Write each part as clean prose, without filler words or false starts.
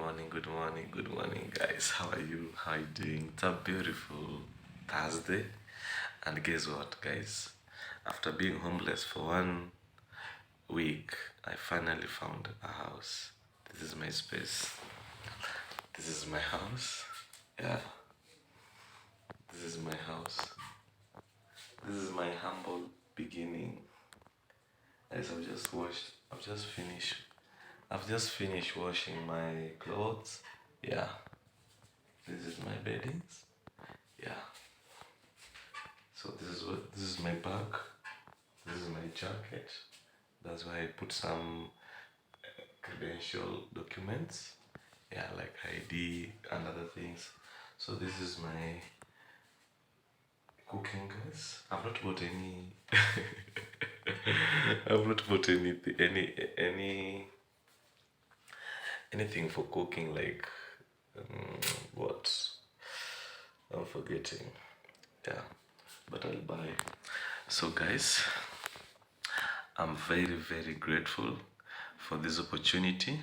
good morning, guys. How are you? How are you doing? It's a beautiful Thursday, and guess what, guys? After being homeless for 1 week, I finally found a house. This is my space. This is my house. Yeah, this is my house. This is my humble beginning. Guys, I've just finished washing my clothes. Yeah, this is my beddings. Yeah. So this is my bag. This is my jacket. That's why I put some credential documents. Yeah, like ID and other things. So this is my cooking gas. I've not bought any. I've not bought anything for cooking like what I'm forgetting. Yeah, but I'll buy. So guys, I'm very grateful for this opportunity.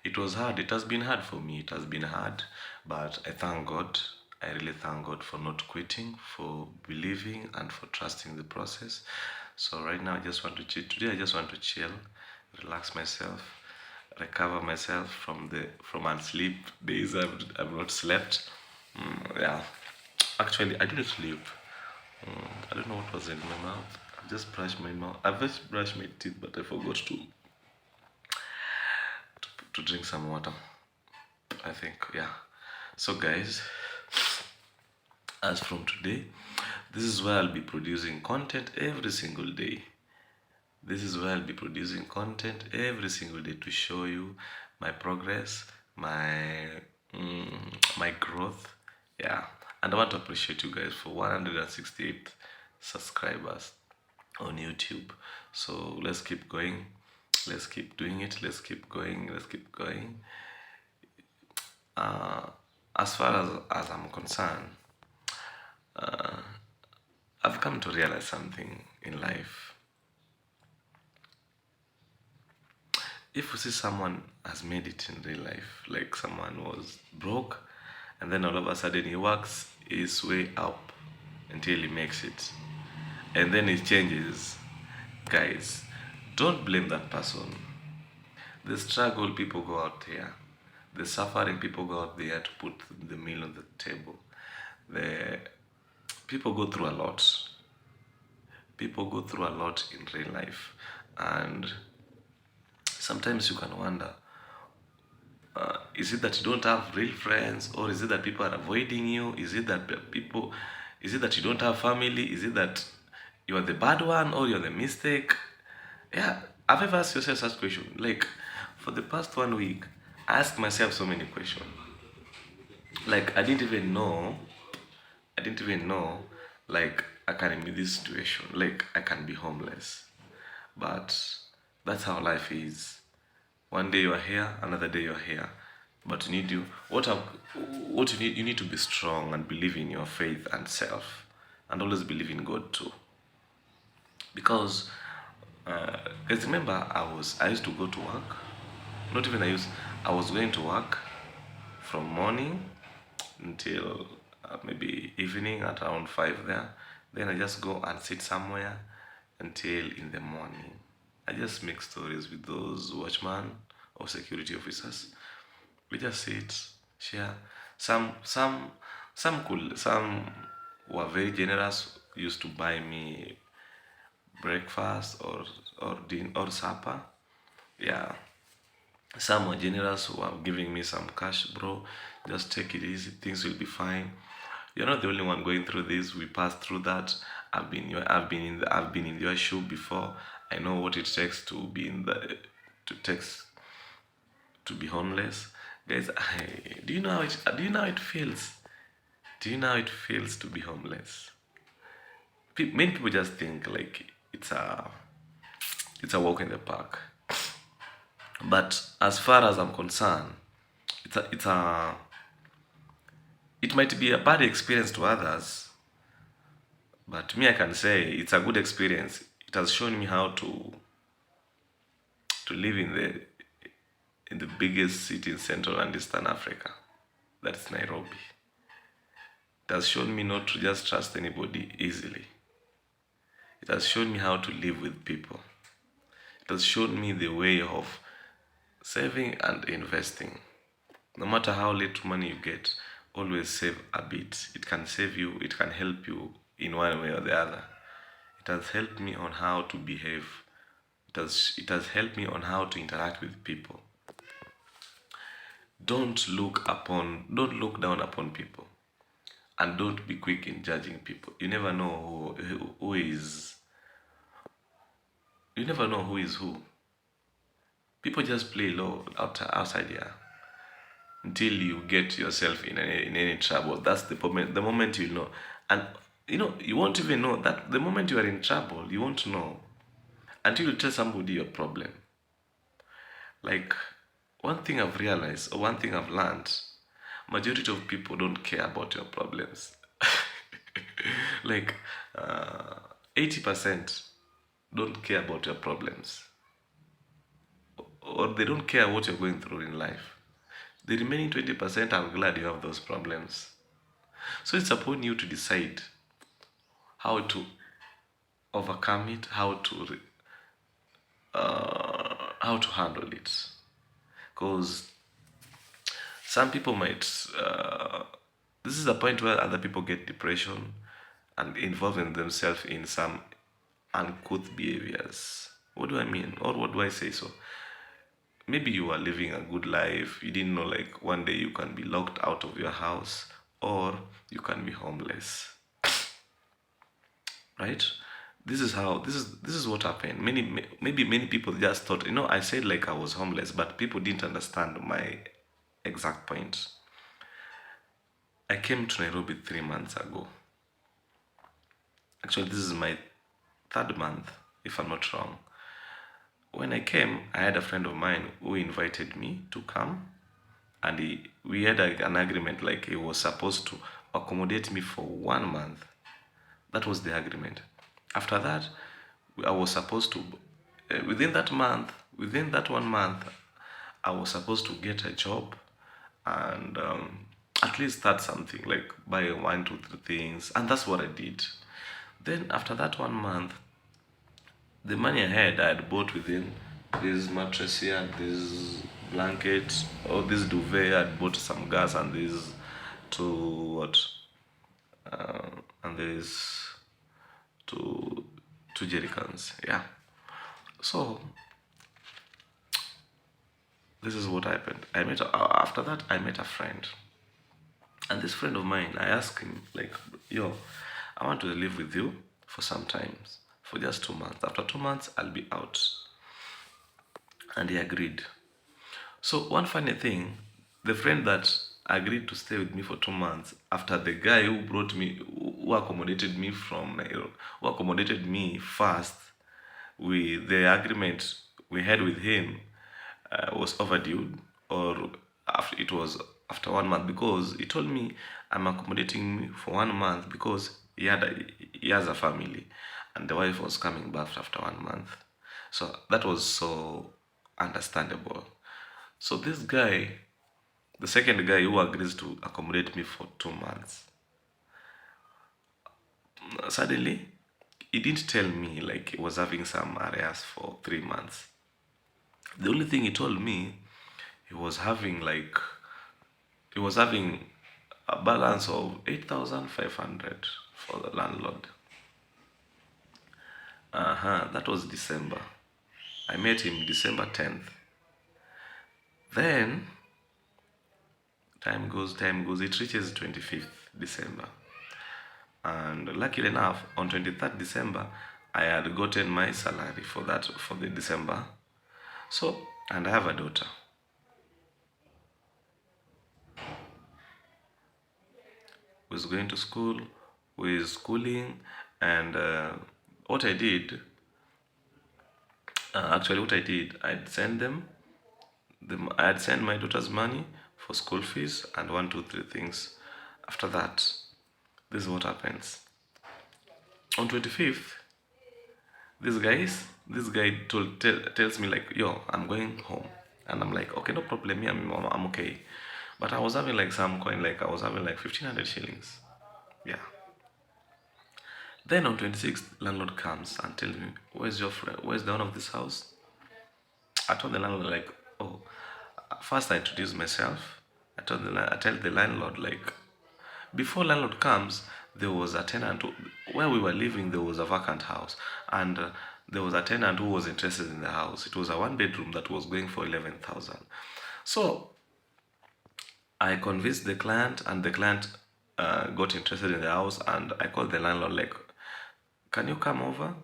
It was hard. It has been hard for me. It has been hard, but I thank God. I really thank God for not quitting, for believing, and for trusting the process. So right now, I just want to chill. Today, I just want to chill, relax myself, recover myself from unsleep days I've not slept. Yeah, actually, I didn't sleep. I don't know what was in my mouth. I've just brushed my mouth. I've just brushed my teeth, but I forgot to drink some water. I think, yeah. So, guys, as from today, this is where I'll be producing content every single day. This is where I'll be producing content every single day to show you my progress, my growth. Yeah, and I want to appreciate you guys for 168 subscribers on YouTube. So let's keep going. Let's keep doing it. Let's keep going. Let's keep going. As far as I'm concerned, I've come to realize something in life. If you see someone has made it in real life, like someone was broke and then all of a sudden he works his way up until he makes it, and then he changes, guys, don't blame that person. The struggle people go out here, the suffering people go out there to put the meal on the table, the people go through a lot. People go through a lot in real life, and sometimes you can wonder, is it that you don't have real friends, or is it that people are avoiding you? Is it that you don't have family? Is it that you are the bad one or you're the mistake? Yeah, I've ever asked yourself such question. Like, for the past 1 week, I asked myself so many questions. Like, I didn't even know, like, I can be in this situation. Like, I can be homeless. But that's how life is. One day you are here, another day you are here. But you need to be strong and believe in your faith and self, and always believe in God too. Because, guys, remember I used to go to work. Not even I was going to work from morning until maybe evening at around 5 there. Then I just go and sit somewhere until in the morning. I just make stories with those watchmen or security officers. We just sit, share. Some were very generous, used to buy me breakfast or supper. Yeah. Some were generous who are giving me some cash, bro. Just take it easy, things will be fine. You're not the only one going through this. We passed through that. I've been in your shoe before. I know what it takes to be in the to takes to be homeless. Guys, do you know how it feels? Do you know how it feels to be homeless? Many people just think like it's a walk in the park. But as far as I'm concerned, it's a it might be a bad experience to others, but me I can say it's a good experience. It has shown me how to live in the biggest city in Central and Eastern Africa. That's Nairobi. It has shown me not to just trust anybody easily. It has shown me how to live with people. It has shown me the way of saving and investing. No matter how little money you get, always save a bit. It can save you, it can help you in one way or the other. It has helped me on how to behave. It has helped me on how to interact with people. Don't look down upon people, and don't be quick in judging people. You never know who is who. People just play low outside here until you get yourself in any trouble. That's the moment you know. And you won't even know that the moment you are in trouble, you won't know until you tell somebody your problem. Like, one thing I've realized, or one thing I've learned, majority of people don't care about your problems. Like, 80% don't care about your problems, or they don't care what you're going through in life. The remaining 20% are glad you have those problems. So it's upon you to decide how to overcome it, how to handle it. Because some people might. This is the point where other people get depression and involving themselves in some uncouth behaviors. What do I mean? Or what do I say so? Maybe you are living a good life. You didn't know, like, one day you can be locked out of your house, or you can be homeless, right? This is what happened. Maybe many people just thought, I said like I was homeless, but people didn't understand my exact point. I came to Nairobi 3 months ago. Actually, this is my third month, if I'm not wrong. When I came, I had a friend of mine who invited me to come, and we had an agreement, like he was supposed to accommodate me for 1 month. That was the agreement. After that, I was supposed to, within that 1 month, I was supposed to get a job, and at least start something, like buy one, two, three things, and that's what I did. Then after that 1 month, the money I had bought within this mattress here, this blanket, or this duvet. I had bought some gas and this two what, and this two jerry cans. Yeah. So this is what happened. After that I met a friend, and this friend of mine, I asked him, like, yo, I want to live with you for some times, for just 2 months. After 2 months, I'll be out. And he agreed. So one funny thing, the friend that agreed to stay with me for 2 months, after the guy who accommodated me from Nairobi, who accommodated me first, with the agreement we had with him, was overdue, or it was after 1 month, because he told me I'm accommodating me for 1 month because he has a family, and the wife was coming back after 1 month. So that was so understandable. So this guy, the second guy who agrees to accommodate me for 2 months, suddenly he didn't tell me like he was having some arrears for 3 months. The only thing he told me, he was having like he was having a balance of 8,500 for the landlord. That was December. I met him December 10th. Then time goes, it reaches 25th December. And luckily enough, on 23rd December, I had gotten my salary for the December. So, and I have a daughter who is going to school, who is schooling, and what I did, I'd send my daughter's money for school fees and one, two, three things. After that, this is what happens. On 25th, this guy tells me like, yo, I'm going home. And I'm like, okay, no problem. Me, I'm okay. But I was having like some coin, like I was having like 1500 shillings. Yeah. Then on 26th, landlord comes and tells me, where's your friend? Where's the owner of this house? I told the landlord like, oh, first I introduced myself. I tell the landlord like, before landlord comes, there was a tenant where we were living. There was a vacant house, and there was a tenant who was interested in the house. It was a one bedroom that was going for 11,000. So I convinced the client, and the client got interested in the house. And I called the landlord like, can you come over?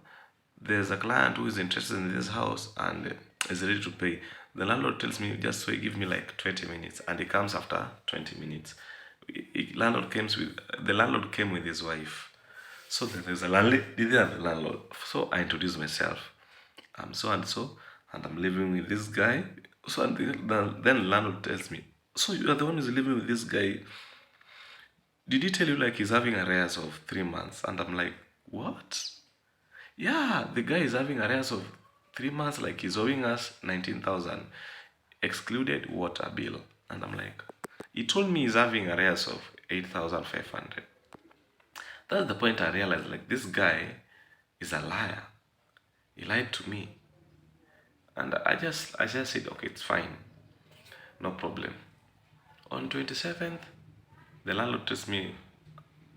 There's a client who is interested in this house and is ready to pay. The landlord tells me, just wait, give me like 20 minutes, and he comes after 20 minutes. The landlord came with his wife. So then there's a landlady and the landlord. So I introduced myself. I'm so and so, and I'm living with this guy. So and then the landlord tells me, so you are the one who's living with this guy. Did he tell you like he's having arrears of 3 months? And I'm like, what? Yeah, the guy is having arrears of 3 months, like he's owing us 19,000, excluded water bill. And I'm like, he told me he's having arrears of 8,500. That's the point I realized, like, this guy is a liar. He lied to me. And I just said, okay, it's fine. No problem. On 27th, the landlord tells me,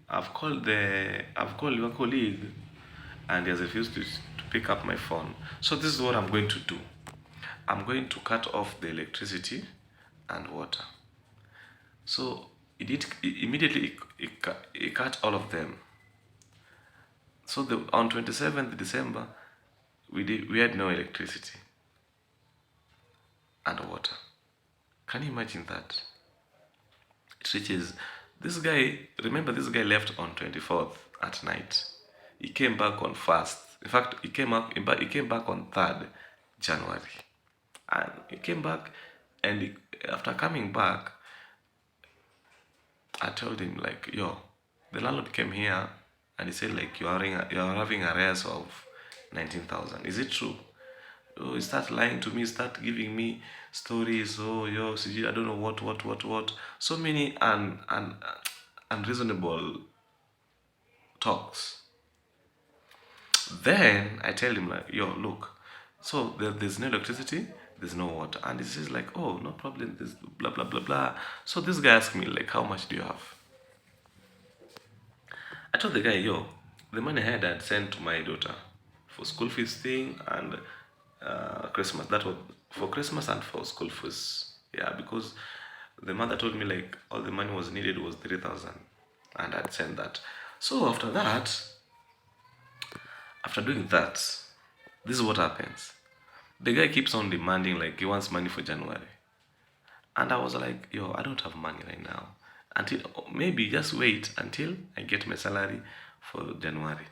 I've called your colleague and he has refused to pick up my phone. So this is what I'm going to do. I'm going to cut off the electricity and water. So immediately he cut all of them. So on 27th December, we had no electricity and water. Can you imagine that? It reaches this guy. Remember, this guy left on 24th at night. He came back on 1st. In fact, He came back on 3rd January, and he came back. And after coming back, I told him like, yo, the landlord came here and he said like you're having arrears of 19,000. Is it true? Oh, he started lying to me, start giving me stories. Oh, yo, CG, I don't know what. So many unreasonable talks. Then I tell him like, yo, look, so there's no electricity, there's no water, and he says like, oh, no problem, there's blah blah blah blah. So this guy asked me like, how much do you have? I told the guy, yo, the money I had sent to my daughter for school fees thing and Christmas. That was for Christmas and for school fees. Yeah, because the mother told me like all the money was needed was 3,000, and I'd sent that. So after doing that, this is what happens. The guy keeps on demanding like he wants money for January. And I was like, yo, I don't have money right now. Until maybe just wait until I get my salary for January.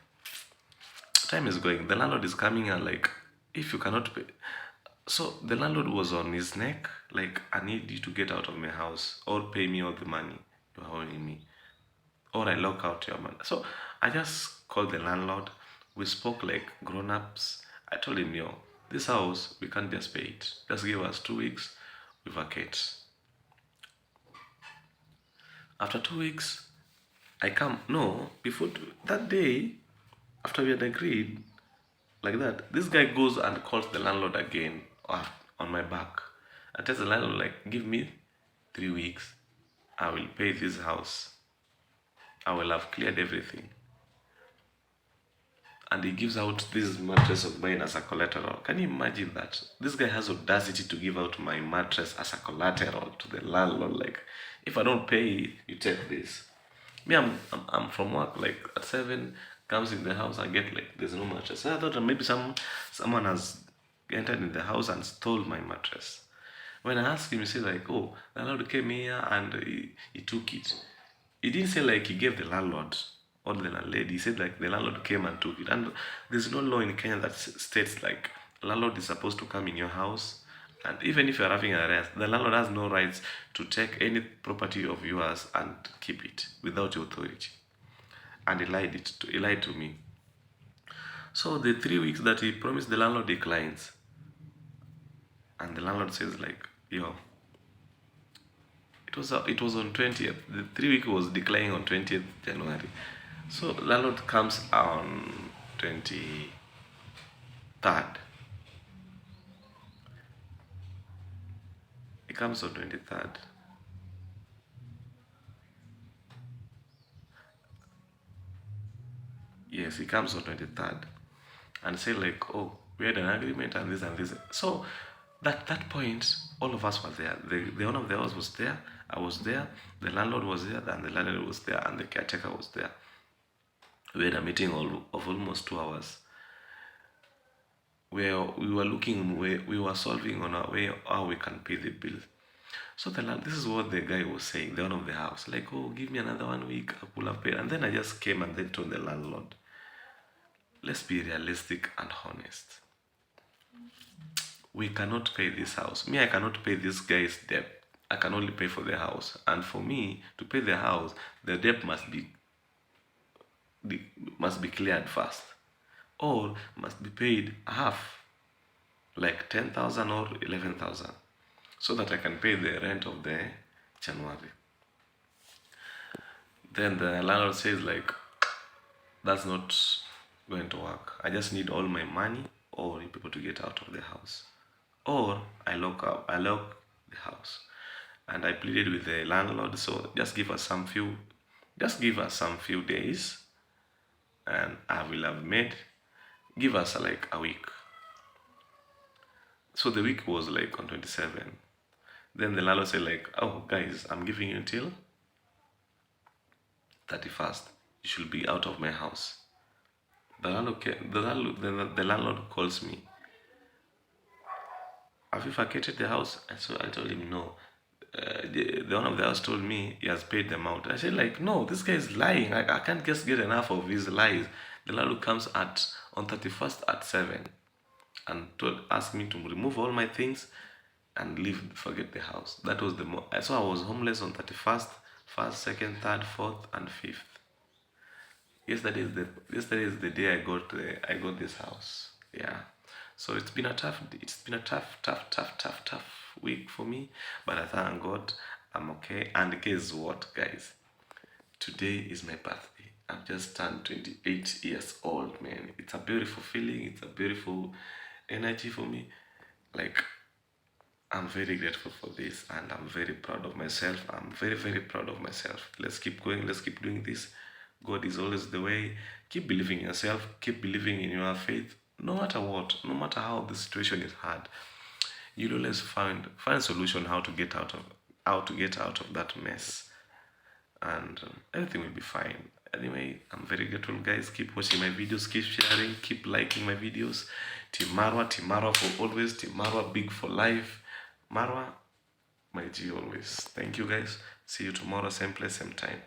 Time is going. The landlord is coming and like, if you cannot pay. So the landlord was on his neck, like, I need you to get out of my house or pay me all the money you're owing me. Or I lock out your money. So I just called the landlord. We spoke like grown ups. I told him, yo, this house, we can't just pay it. Just give us 2 weeks, we vacate. After 2 weeks, I come. No, that day, after we had agreed like that, this guy goes and calls the landlord again on my back. I tell the landlord, like, give me 3 weeks. I will pay this house. I will have cleared everything. And he gives out this mattress of mine as a collateral. Can you imagine that? This guy has audacity to give out my mattress as a collateral to the landlord. Like, if I don't pay, you take this. Me, I'm from work like at 7, comes in the house, I get like there's no mattress. I thought maybe someone has entered in the house and stole my mattress. When I asked him, he said like, oh, the landlord came here and he took it. He didn't say like he gave the landlord or the landlady. He said like the landlord came and took it. And there's no law in Kenya that states like landlord is supposed to come in your house. And even if you're having a arrest, the landlord has no rights to take any property of yours and keep it without your authority. And he lied to me. So the 3 weeks that he promised the landlord declines. And the landlord says like, yo, it was on 20th. The 3 week was declining on 20th January. So landlord comes on 23rd. He comes on 23rd. Yes, he comes on 23rd and say like, oh, we had an agreement and this and this. So that point, all of us were there. The owner of the house was there. I was there. The landlord was there, and the landlord was there, and the caretaker was there. We had a meeting of almost 2 hours where we were looking, we were solving on our way how we can pay the bill. So this is what the guy was saying, the owner of the house, like, oh, give me another 1 week, I will have paid. And then I just came and then told the landlord, let's be realistic and honest. We cannot pay this house. Me, I cannot pay this guy's debt. I can only pay for the house. And for me to pay the house, the debt must be cleared first, or must be paid half, like 10,000 or 11,000, so that I can pay the rent of the January. Then the landlord says like, that's not going to work. I just need all my money or you people to get out of the house, or I lock the house. And I pleaded with the landlord, so just give us some few days, and I will have made. Give us like a week. So the week was like on 27. Then the landlord said like, oh guys, I'm giving you until 31st. You should be out of my house. The landlord calls me. Have you vacated the house? And so I told him no. The owner of the house told me he has paid the amount. I said like, no, this guy is lying. I can't just get enough of his lies. The landlord comes on 31st at 7 and asked me to remove all my things and leave, forget the house. That was so I was homeless on 31st, 1st, 2nd, 3rd, 4th, and 5th. Yesterday is the day I got this house. Yeah. So it's been a tough week for me, but I thank God I'm okay. And guess what, guys? Today is my birthday. I've just turned 28 years old, man. It's a beautiful feeling. It's a beautiful energy for me. Like, I'm very grateful for this, and I'm very proud of myself. I'm very, very proud of myself. Let's keep going. Let's keep doing this. God is always the way. Keep believing in yourself. Keep believing in your faith. No matter what, no matter how the situation is hard, you'll always find a solution how to get out of that mess, and everything will be fine. Anyway, I'm very grateful, guys. Keep watching my videos, keep sharing, keep liking my videos. Team Marwa for always. Team Marwa big for life. Marwa, my G always. Thank you, guys. See you tomorrow, same place, same time.